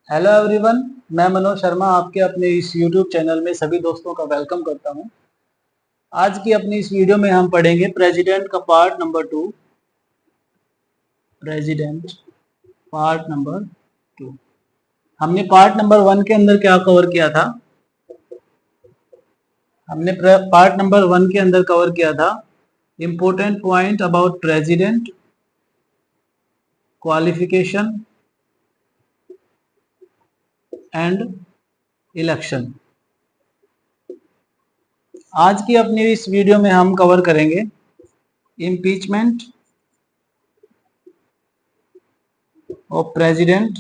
Hello everyone. मैं मनोज शर्मा आपके अपने इस यूट्यूब चैनल में सभी दोस्तों का वेलकम करता हूं। आज की अपनी इस वीडियो में हम पढ़ेंगे प्रेसिडेंट का part number 2। President part number 2। हमने पार्ट नंबर 1 के अंदर क्या कवर किया था? हमने पार्ट नंबर 1 के अंदर कवर किया था important point about president, qualification and election. आज की अपनी इस वीडियो में हम कवर करेंगे impeachment of president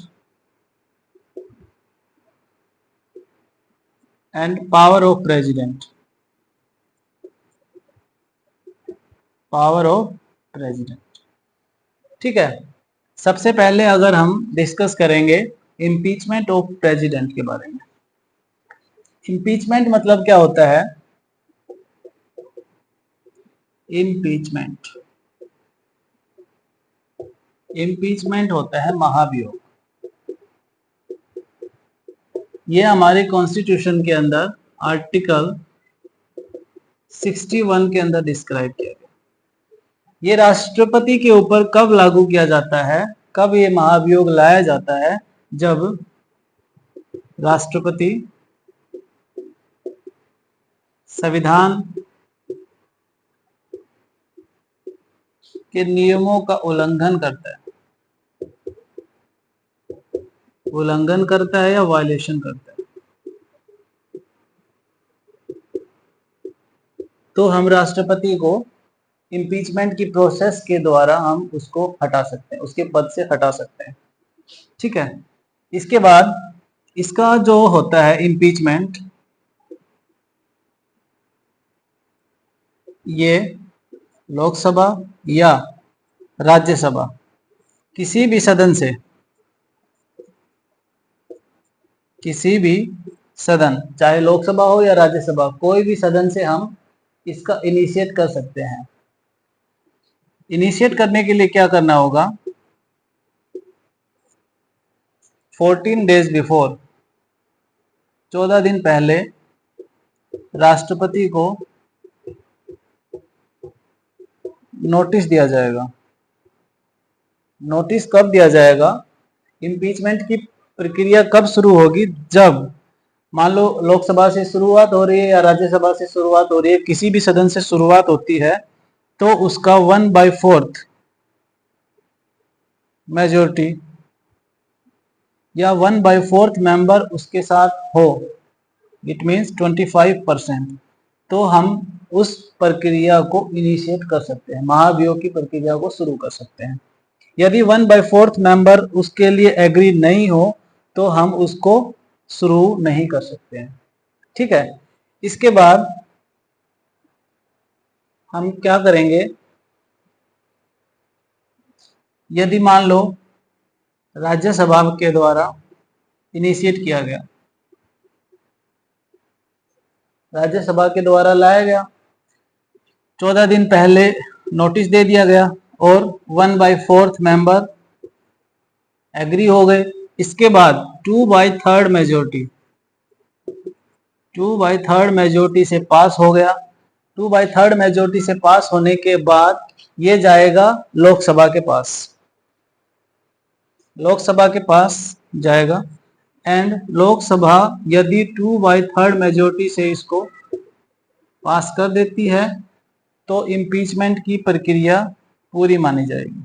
and power of president. Power of president, ठीक है। सबसे पहले अगर हम डिस्कस करेंगे इम्पीचमेंट ऑफ प्रेसिडेंट के बारे में। इम्पीचमेंट मतलब क्या होता है? इम्पीचमेंट इम्पीचमेंट होता है महाभियोग। ये हमारे कॉन्स्टिट्यूशन के अंदर आर्टिकल 61 के अंदर डिस्क्राइब किया गया। ये राष्ट्रपति के ऊपर कब लागू किया जाता है, कब ये महाभियोग लाया जाता है? जब राष्ट्रपति संविधान के नियमों का उल्लंघन करता है या वायलेशन करता है, तो हम राष्ट्रपति को इम्पीचमेंट की प्रोसेस के द्वारा हम उसको हटा सकते हैं, उसके पद से हटा सकते हैं, ठीक है। इसके बाद इसका जो होता है इम्पीचमेंट, ये लोकसभा या राज्यसभा किसी भी सदन से, किसी भी सदन, चाहे लोकसभा हो या राज्यसभा, कोई भी सदन से हम इसका इनिशिएट कर सकते हैं। इनिशिएट करने के लिए क्या करना होगा? 14 डेज बिफोर, 14 दिन पहले राष्ट्रपति को नोटिस दिया जाएगा। नोटिस कब दिया जाएगा? इम्पीचमेंट की प्रक्रिया कब शुरू होगी? जब मान लो लोकसभा से शुरुआत हो रही है या राज्यसभा से शुरुआत हो रही है, किसी भी सदन से शुरुआत होती है, तो उसका 1/4 मेजोरिटी या 1/4 मेंबर उसके साथ हो, इट मीन्स 25%, तो हम उस प्रक्रिया को इनिशिएट कर सकते हैं, महाभियोग की प्रक्रिया को शुरू कर सकते हैं। यदि 1/4 मेंबर उसके लिए एग्री नहीं हो तो हम उसको शुरू नहीं कर सकते हैं, ठीक है। इसके बाद हम क्या करेंगे? यदि मान लो राज्यसभा के द्वारा इनिशिएट किया गया, राज्यसभा के द्वारा लाया गया, 14 दिन पहले नोटिस दे दिया गया और 1/4 मेंबर एग्री हो गए। इसके बाद 2/3 मेजोरिटी, 2/3 मेजोरिटी से पास हो गया। 2/3 मेजोरिटी से पास होने के बाद ये जाएगा लोकसभा के पास, लोकसभा के पास जाएगा। एंड लोकसभा यदि 2/3 मेजोरिटी से इसको पास कर देती है तो इम्पीचमेंट की प्रक्रिया पूरी मानी जाएगी,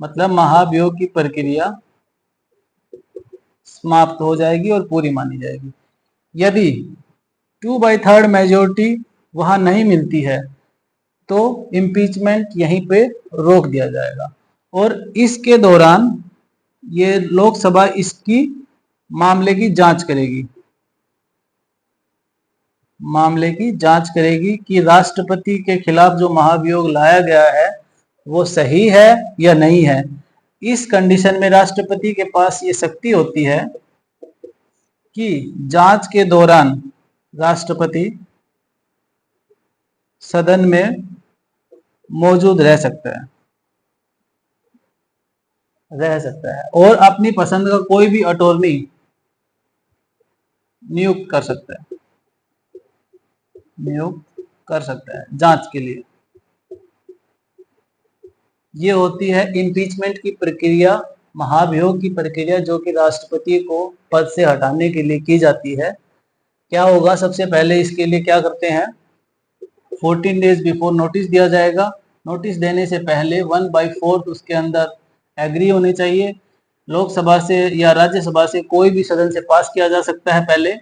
मतलब महाभियोग की प्रक्रिया समाप्त हो जाएगी और पूरी मानी जाएगी। यदि 2/3 मेजोरिटी वहां नहीं मिलती है तो इम्पीचमेंट यहीं पे रोक दिया जाएगा और इसके दौरान ये लोकसभा इसकी मामले की जांच करेगी, मामले की जांच करेगी कि राष्ट्रपति के खिलाफ जो महाभियोग लाया गया है वो सही है या नहीं है। इस कंडीशन में राष्ट्रपति के पास ये शक्ति होती है कि जांच के दौरान राष्ट्रपति सदन में मौजूद रह सकता है। रह सकता है और अपनी पसंद का कोई भी अटॉर्नी नियुक्त कर सकता है, नियुक्त कर सकता है जांच के लिए। ये होती है इम्पीचमेंट की प्रक्रिया, महाभियोग की प्रक्रिया, जो कि राष्ट्रपति को पद से हटाने के लिए की जाती है। क्या होगा, सबसे पहले इसके लिए क्या करते हैं, 14 डेज बिफोर नोटिस दिया जाएगा। नोटिस देने से पहले 1/4 उसके अंदर एग्री होनी चाहिए। लोकसभा से या राज्यसभा से कोई भी सदन से पास किया जा सकता है। पहले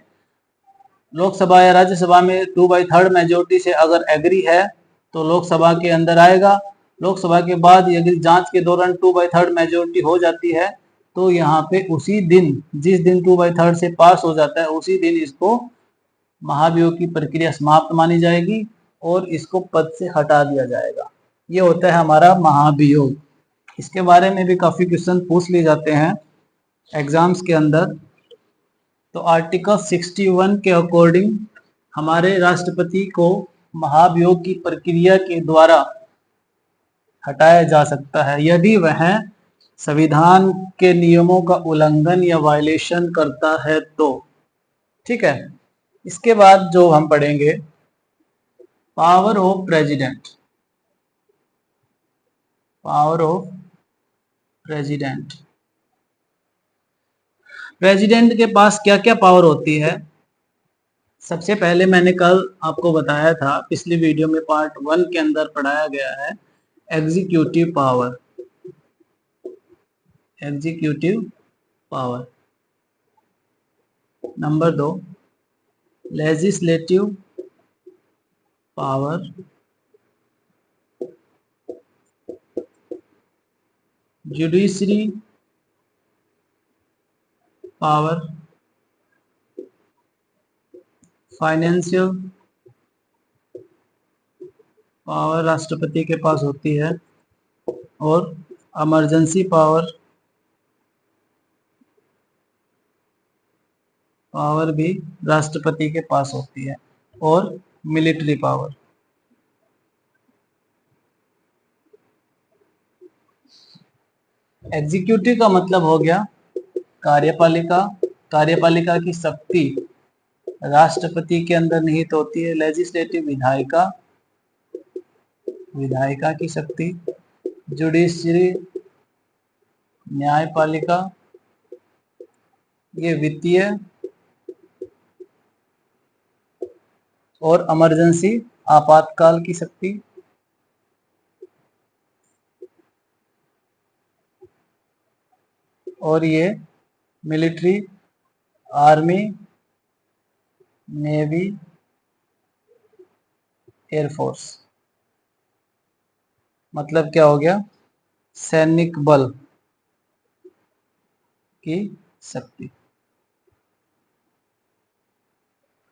लोकसभा या राज्यसभा में 2/3 मेजोरिटी से अगर एग्री है तो लोकसभा के अंदर आएगा। लोकसभा के बाद यदि जांच के दौरान 2/3 मेजोरिटी हो जाती है तो यहाँ पे उसी दिन, जिस दिन 2/3 से पास हो जाता है, उसी दिन इसको महाभियोग की प्रक्रिया समाप्त मानी जाएगी और इसको पद से हटा दिया जाएगा। ये होता है हमारा महाभियोग। इसके बारे में भी काफी क्वेश्चन पूछ लिए जाते हैं एग्जाम्स के अंदर। तो आर्टिकल 61 के अकॉर्डिंग हमारे राष्ट्रपति को महाभियोग की प्रक्रिया के द्वारा हटाया जा सकता है यदि वह संविधान के नियमों का उल्लंघन या वायलेशन करता है तो। ठीक है, इसके बाद जो हम पढ़ेंगे, power of president. Power of president, president के पास क्या क्या पावर होती है। सबसे पहले मैंने कल आपको बताया था, पिछली वीडियो में पार्ट 1 के अंदर पढ़ाया गया है, executive power. Executive power. Number 2, legislative power. Judiciary power. Financial power राष्ट्रपति के पास होती है और इमरजेंसी पावर भी राष्ट्रपति के पास होती है और मिलिट्री पावर। एग्जीक्यूटिव का मतलब हो गया कार्यपालिका। कार्यपालिका की शक्ति राष्ट्रपति के अंदर निहित होती है। लेजिस्लेटिव विधायिका, विधायिका की शक्ति। जुडिशरी न्यायपालिका, ये वित्तीय। और इमरजेंसी आपातकाल की शक्ति। और ये मिलिट्री, आर्मी, नेवी, एयरफोर्स। मतलब क्या हो गया, सैनिक बल की शक्ति।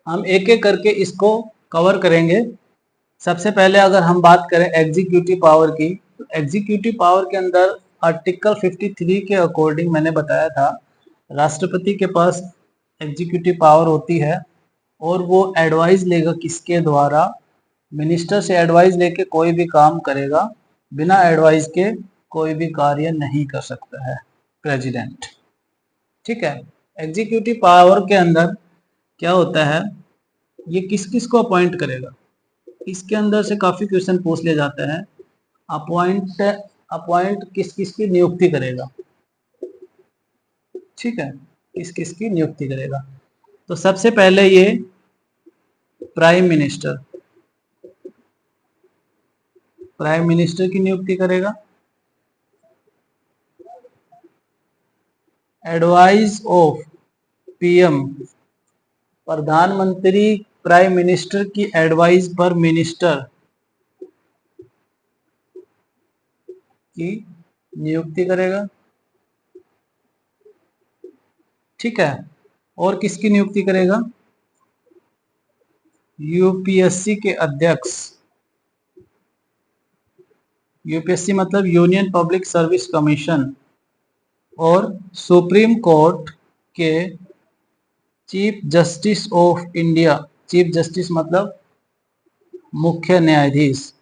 हम एक एक करके इसको कवर करेंगे। सबसे पहले अगर हम बात करें एग्जीक्यूटिव पावर की, तो एग्जीक्यूटिव पावर के अंदर आर्टिकल 53 के अकॉर्डिंग मैंने बताया था, राष्ट्रपति के पास एग्जीक्यूटिव पावर होती है और वो एडवाइस लेगा किसके द्वारा, मिनिस्टर से एडवाइस लेके कोई भी काम करेगा। बिना एडवाइस के कोई भी कार्य नहीं कर सकता है प्रेसिडेंट। ठीक है, एग्जीक्यूटिव पावर के अंदर क्या होता है, ये किस किस को अपॉइंट करेगा, इसके अंदर से काफी क्वेश्चन पूछ ले जाते हैं। अपॉइंट किस किस की नियुक्ति करेगा। ठीक है, किस किस की नियुक्ति करेगा। तो सबसे पहले ये प्राइम मिनिस्टर, प्राइम मिनिस्टर की नियुक्ति करेगा। एडवाइस ऑफ पीएम, प्रधानमंत्री प्राइम मिनिस्टर की एडवाइस पर मिनिस्टर की नियुक्ति करेगा। ठीक है, और किसकी नियुक्ति करेगा, यूपीएससी के अध्यक्ष। यूपीएससी मतलब यूनियन पब्लिक सर्विस कमीशन। और सुप्रीम कोर्ट के chief justice of India. Chief justice मतलब मुख्य न्यायाधीश,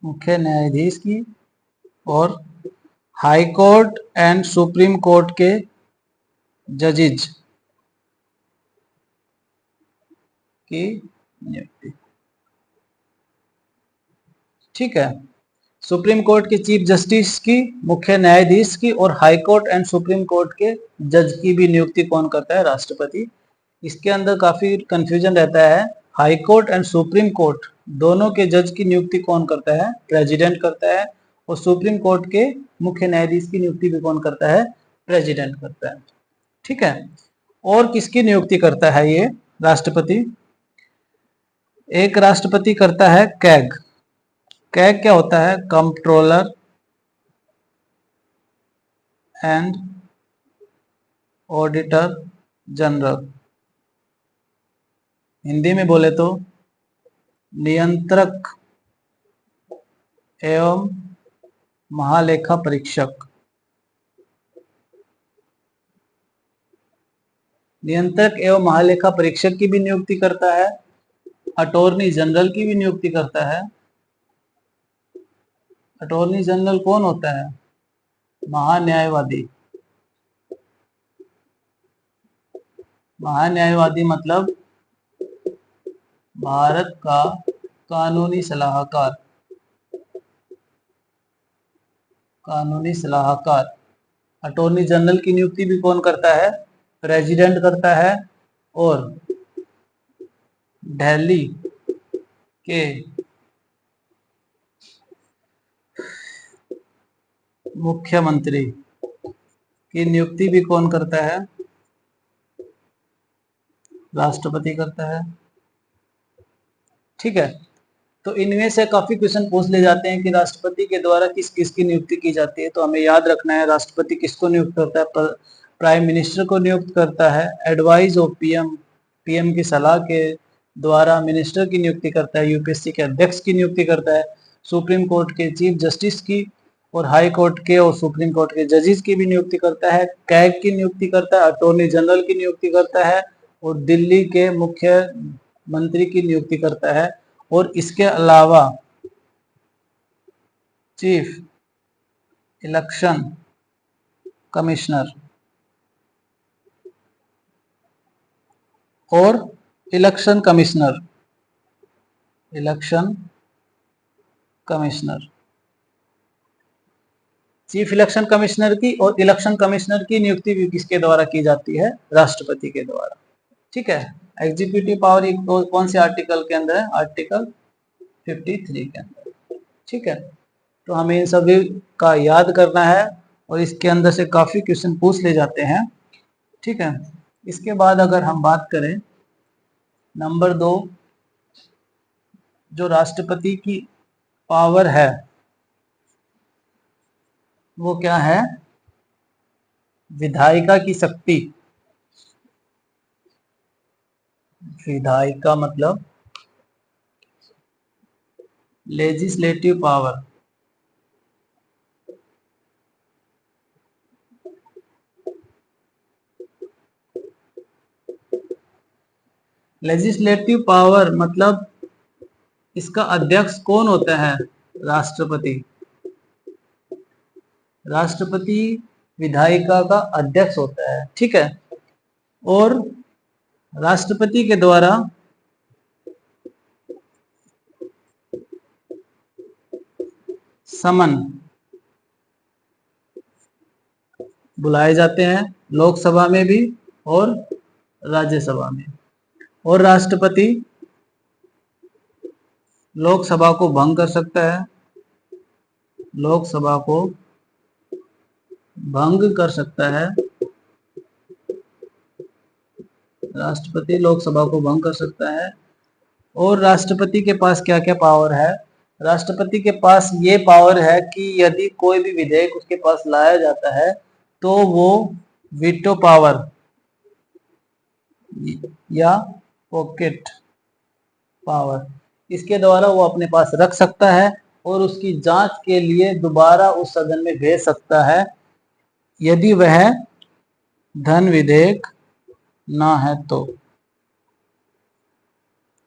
मुख्य न्यायाधीश की। और high court and supreme court के जजेज की नियुक्ति। ठीक है, सुप्रीम कोर्ट के चीफ जस्टिस की, मुख्य न्यायाधीश की, और high court and supreme court के जज की भी नियुक्ति कौन करता है? राष्ट्रपति। इसके अंदर काफी कंफ्यूजन रहता है। High court and supreme court दोनों के जज की नियुक्ति कौन करता है? प्रेसिडेंट करता है। और सुप्रीम कोर्ट के मुख्य न्यायाधीश की नियुक्ति भी कौन करता है? प्रेसिडेंट करता है। ठीक है, और किसकी नियुक्ति करता है ये राष्ट्रपति? एक राष्ट्रपति करता है कैग। कैग क्या होता है? Controller and auditor general. Hindi में बोले तो नियंत्रक एवं महालेखा परीक्षक। नियंत्रक एवं महालेखा परीक्षक की भी नियुक्ति करता है। अटॉर्नी जनरल की भी नियुक्ति करता है। अटॉर्नी जनरल कौन होता है? महान्यायवादी। महान्यायवादी मतलब भारत का कानूनी सलाहकार। कानूनी सलाहकार। अटॉर्नी जनरल की नियुक्ति भी कौन करता है? प्रेसिडेंट करता है। और दिल्ली के मुख्यमंत्री की नियुक्ति भी कौन करता है? राष्ट्रपति करता है। ठीक है, तो इनमें से काफी क्वेश्चन पूछ ले जाते हैं कि राष्ट्रपति के द्वारा किस किस की नियुक्ति की जाती है। तो हमें याद रखना है राष्ट्रपति किसको नियुक्त करता है? प्राइम मिनिस्टर को नियुक्त करता है। एडवाइस ऑफ पीएम, पीएम की सलाह के द्वारा मिनिस्टर की नियुक्ति करता है। यूपीएससी के अध्यक्ष की नियुक्ति करता है। सुप्रीम कोर्ट के चीफ जस्टिस की और हाई कोर्ट के और सुप्रीम कोर्ट के जजेस की भी नियुक्ति करता है। कैग की नियुक्ति करता है। अटॉर्नी जनरल की नियुक्ति करता है। और दिल्ली के मुख्य मंत्री की नियुक्ति करता है। और इसके अलावा चीफ इलेक्शन कमिश्नर और election commissioner chief election commissioner की और इलेक्शन कमिश्नर की नियुक्ति भी किसके द्वारा की जाती है? राष्ट्रपति के द्वारा। ठीक है, एग्जीक्यूटिव पावर कौन से आर्टिकल के अंदर है? आर्टिकल 53 के अंदर। ठीक है, तो हमें इन सभी का याद करना है और इसके अंदर से काफी क्वेश्चन पूछ ले जाते हैं। ठीक है, इसके बाद अगर हम बात करें नंबर 2, जो राष्ट्रपति की पावर है वो क्या है? विधायिका की शक्ति। विधायिका मतलब लेजिस्लेटिव पावर। लेजिस्लेटिव पावर मतलब इसका अध्यक्ष कौन होता है? राष्ट्रपति। राष्ट्रपति विधायिका का अध्यक्ष होता है। ठीक है, और राष्ट्रपति के द्वारा समन बुलाए जाते हैं, लोकसभा में भी और राज्यसभा में। और राष्ट्रपति लोकसभा को भंग कर सकता है। लोकसभा को भंग कर सकता है। राष्ट्रपति लोकसभा को भंग कर सकता है। और राष्ट्रपति के पास क्या क्या पावर है? राष्ट्रपति के पास ये पावर है कि यदि कोई भी विधेयक उसके पास लाया जाता है तो वो वीटो पावर या पॉकेट पावर इसके द्वारा वो अपने पास रख सकता है और उसकी जांच के लिए दोबारा उस सदन में भेज सकता है यदि वह धन विधेयक ना है तो।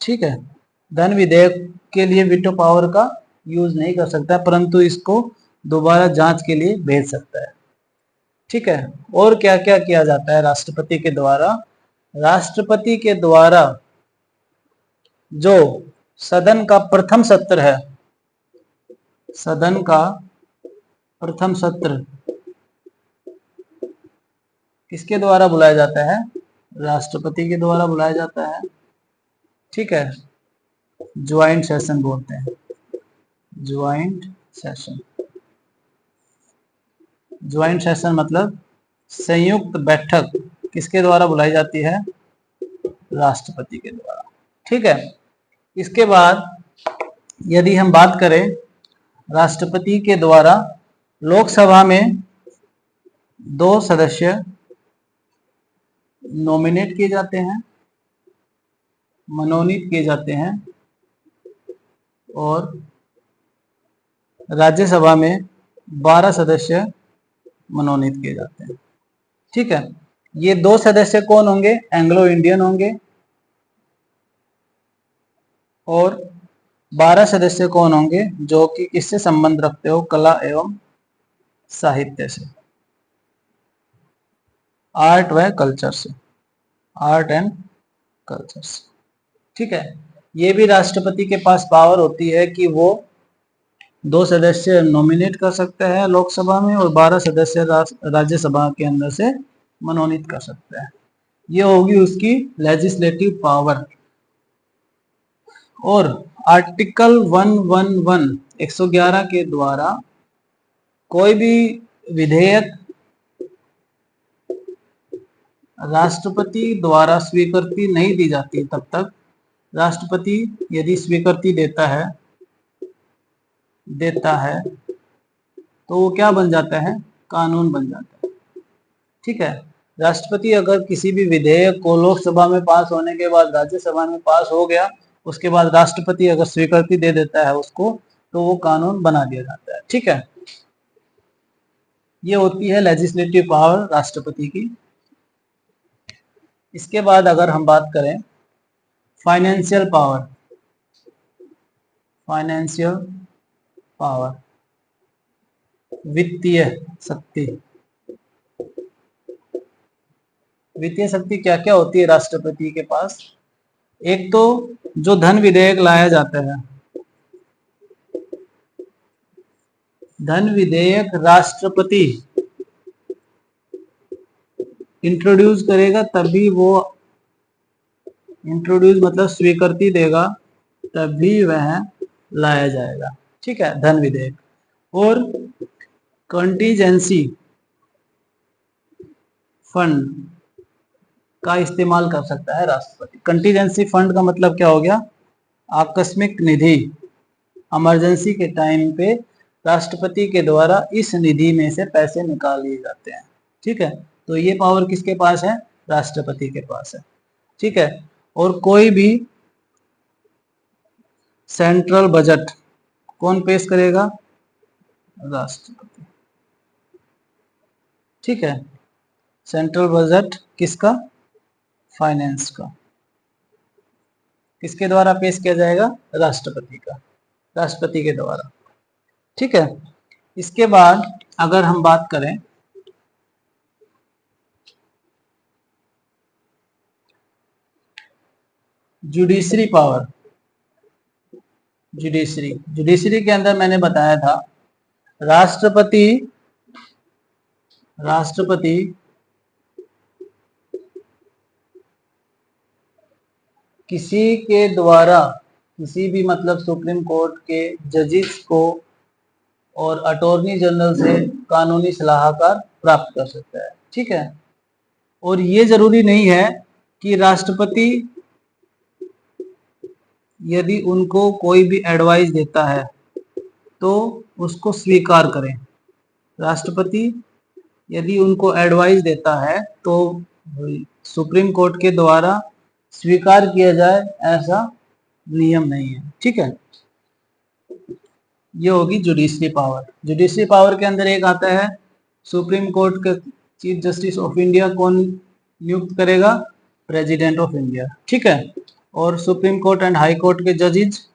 ठीक है, धन विधेयक के लिए वीटो पावर का यूज नहीं कर सकता, परंतु इसको दोबारा जांच के लिए भेज सकता है। ठीक है, और क्या क्या किया जाता है राष्ट्रपति के द्वारा? राष्ट्रपति के द्वारा जो सदन का प्रथम सत्र है, सदन का प्रथम सत्र किसके द्वारा बुलाया जाता है? राष्ट्रपति के द्वारा बुलाया जाता है। ठीक है, ज्वाइंट सेशन बोलते हैं, ज्वाइंट सेशन। ज्वाइंट सेशन मतलब संयुक्त बैठक किसके द्वारा बुलाई जाती है? राष्ट्रपति के द्वारा। ठीक है, इसके बाद यदि हम बात करें राष्ट्रपति के द्वारा लोकसभा में 2 सदस्य नॉमिनेट किए जाते हैं, मनोनीत किए जाते हैं, और राज्यसभा में 12 सदस्य मनोनीत किए जाते हैं। ठीक है, ये 2 सदस्य कौन होंगे? एंग्लो इंडियन होंगे, और 12 सदस्य कौन होंगे? जो कि किससे संबंध रखते हो? कला एवं साहित्य से, आर्ट व कल्चर से, आर्ट एंड कल्चर से। ठीक है, ये भी राष्ट्रपति के पास पावर होती है कि वो 2 सदस्य नॉमिनेट कर सकते हैं लोकसभा में, और 12 सदस्य राज्यसभा के अंदर से मनोनीत कर सकते हैं। ये होगी उसकी लेजिस्लेटिव पावर। और आर्टिकल 111 के द्वारा कोई भी विधेयक राष्ट्रपति द्वारा स्वीकृति नहीं दी जाती तब तक राष्ट्रपति यदि स्वीकृति देता है तो वो क्या बन जाता है? कानून बन जाता है। ठीक है, राष्ट्रपति अगर किसी भी विधेयक को लोकसभा में पास होने के बाद राज्यसभा में पास हो गया, उसके बाद राष्ट्रपति अगर स्वीकृति दे देता है उसको, तो वो कानून बना दिया जाता है। ठीक है, ये होती है लेजिस्लेटिव पावर राष्ट्रपति की। इसके बाद अगर हम बात करें फाइनेंशियल पावर, फाइनेंशियल पावर, वित्तीय शक्ति। वित्तीय शक्ति क्या क्या होती है राष्ट्रपति के पास? एक तो जो धन विधेयक लाया जाता है, धन विधेयक राष्ट्रपति इंट्रोड्यूस करेगा, तभी वो इंट्रोड्यूस मतलब स्वीकृति देगा, तभी वह लाया जाएगा। ठीक है, धन विधेयक। और कंटीजेंसी फंड का इस्तेमाल कर सकता है राष्ट्रपति। कंटीजेंसी फंड का मतलब क्या हो गया? आकस्मिक निधि। इमरजेंसी के टाइम पे राष्ट्रपति के द्वारा इस निधि में से पैसे निकाल लिए जाते हैं। ठीक है, तो ये पावर किसके पास है? राष्ट्रपति के पास है। ठीक है, और कोई भी सेंट्रल बजट कौन पेश करेगा? राष्ट्रपति। ठीक है, सेंट्रल बजट किसका? फाइनेंस का। किसके द्वारा पेश किया जाएगा? राष्ट्रपति का, राष्ट्रपति के द्वारा। ठीक है, इसके बाद अगर हम बात करें जुडिशरी पावर, जुडिशरी के अंदर मैंने बताया था राष्ट्रपति किसी के द्वारा, किसी भी मतलब सुप्रीम कोर्ट के जजेस को और अटॉर्नी जनरल से कानूनी सलाहकार प्राप्त कर सकता है। ठीक है, और ये जरूरी नहीं है कि राष्ट्रपति यदि उनको कोई भी एडवाइस देता है तो उसको स्वीकार करें। राष्ट्रपति यदि उनको एडवाइस देता है तो सुप्रीम कोर्ट के द्वारा स्वीकार किया जाए, ऐसा नियम नहीं है। ठीक है, ये होगी जुडिशरी पावर। जुडिशरी पावर के अंदर एक आता है सुप्रीम कोर्ट के चीफ जस्टिस ऑफ इंडिया कौन नियुक्त करेगा? President of India. ठीक है, और supreme court and high court के जजेस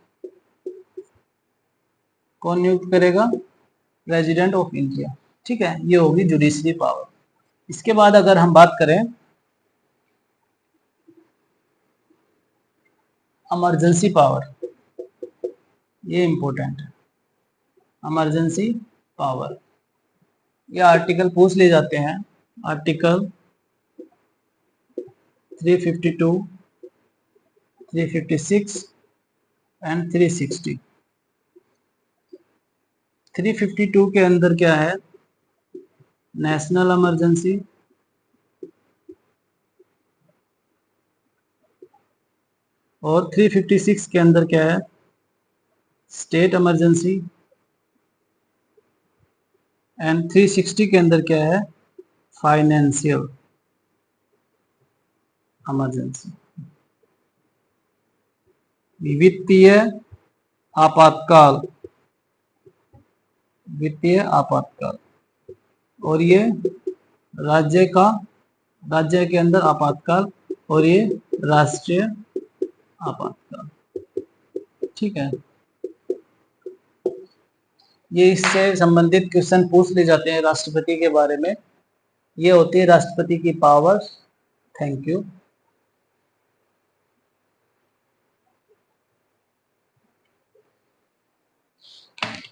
कौन नियुक्त करेगा? President of India. ठीक है, ये होगी जुडिशरी पावर। इसके बाद अगर हम बात करें इमरजेंसी पावर, ये इंपॉर्टेंट है, इमरजेंसी पावर। ये आर्टिकल पूछ ले जाते हैं, आर्टिकल 352, 356 एंड 360। 352 के अंदर क्या है, नेशनल इमरजेंसी, और 356 के अंदर क्या है, स्टेट इमरजेंसी, एंड 360 के अंदर क्या है, फाइनेंशियल इमरजेंसी, वित्तीय आपातकाल, वित्तीय आपातकाल। और ये राज्य के अंदर आपातकाल, और ये राष्ट्रीय आपातकाल। ठीक है, ये इससे संबंधित क्वेश्चन पूछ ले जाते हैं राष्ट्रपति के बारे में। ये होती है राष्ट्रपति की पावर्स। Thank you.